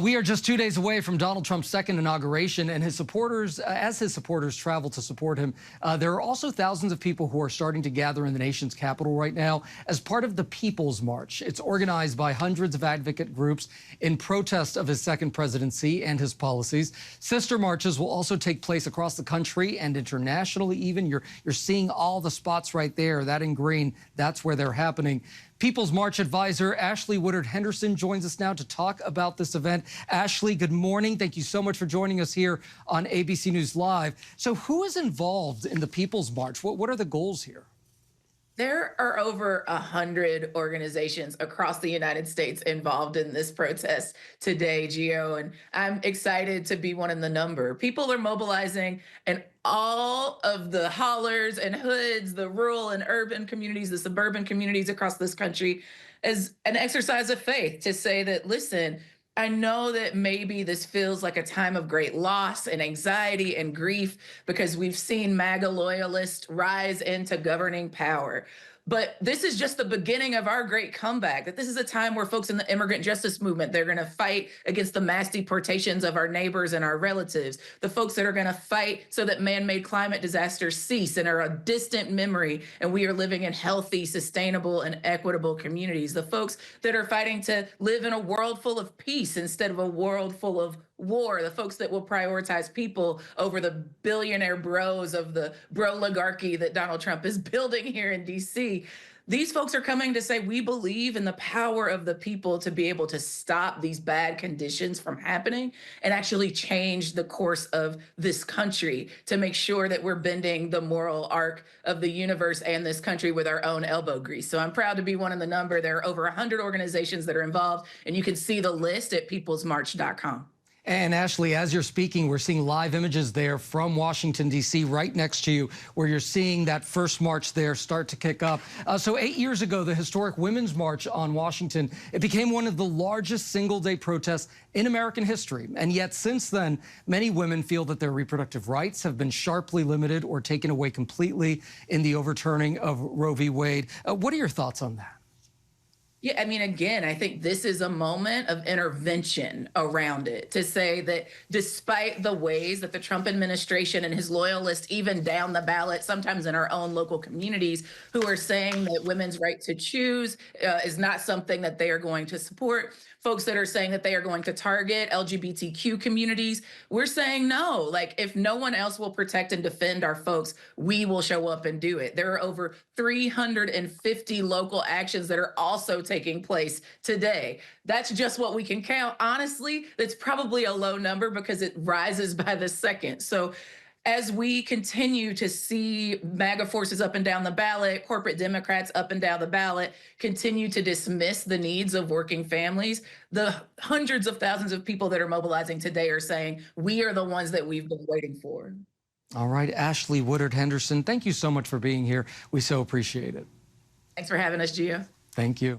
We are just 2 days away from Donald Trump's second inauguration, and his supporters, as his supporters travel to support him, there are also thousands of people who are starting to gather in the nation's capital right now as part of the People's March. It's organized by hundreds of advocate groups in protest of his second presidency and his policies. Sister marches will also take place across the country and internationally even. You're seeing all the spots right there, that in green, that's where they're happening. People's March advisor Ash-lee Woodard Henderson joins us now to talk about this event. Ash-lee, good morning. Thank you so much for joining us here on ABC News Live. So who is involved in the People's March? What are the goals here? There are over 100 organizations across the United States involved in this protest today, Gio, and I'm excited to be one in the number. People are mobilizing in all of the hollers and hoods, the rural and urban communities, the suburban communities across this country as an exercise of faith to say that, listen, I know that maybe this feels like a time of great loss and anxiety and grief because we've seen MAGA loyalists rise into governing power. But this is just the beginning of our great comeback, that this is a time where folks in the immigrant justice movement, they're going to fight against the mass deportations of our neighbors and our relatives, the folks that are going to fight so that man-made climate disasters cease and are a distant memory, and we are living in healthy, sustainable, and equitable communities, the folks that are fighting to live in a world full of peace instead of a world full of war, the folks that will prioritize people over the billionaire bros of the bro-ligarchy that Donald Trump is building here in D.C. These folks are coming to say we believe in the power of the people to be able to stop these bad conditions from happening and actually change the course of this country to make sure that we're bending the moral arc of the universe and this country with our own elbow grease. So I'm proud to be one in the number. There are over 100 organizations that are involved, and you can see the list at peoplesmarch.com. And Ash-lee, as you're speaking, we're seeing live images there from Washington, D.C., right next to you, where you're seeing that first march there start to kick up. So 8 years ago, the historic Women's March on Washington, it became one of the largest single-day protests in American history. And yet since then, many women feel that their reproductive rights have been sharply limited or taken away completely in the overturning of Roe v. Wade. What are your thoughts on that? Yeah, I mean, again, I think this is a moment of intervention around it to say that despite the ways that the Trump administration and his loyalists, even down the ballot, sometimes in our own local communities, who are saying that women's right to choose is not something that they are going to support, folks that are saying that they are going to target LGBTQ communities, we're saying no. Like, if no one else will protect and defend our folks, we will show up and do it. There are over 350 local actions that are also taking place today. That's just what we can count. Honestly, that's probably a low number because it rises by the second. So as we continue to see MAGA forces up and down the ballot, corporate Democrats up and down the ballot, continue to dismiss the needs of working families, the hundreds of thousands of people that are mobilizing today are saying, we are the ones that we've been waiting for. All right, Ash-lee Woodard Henderson, thank you so much for being here. We so appreciate it. Thanks for having us, Gio. Thank you.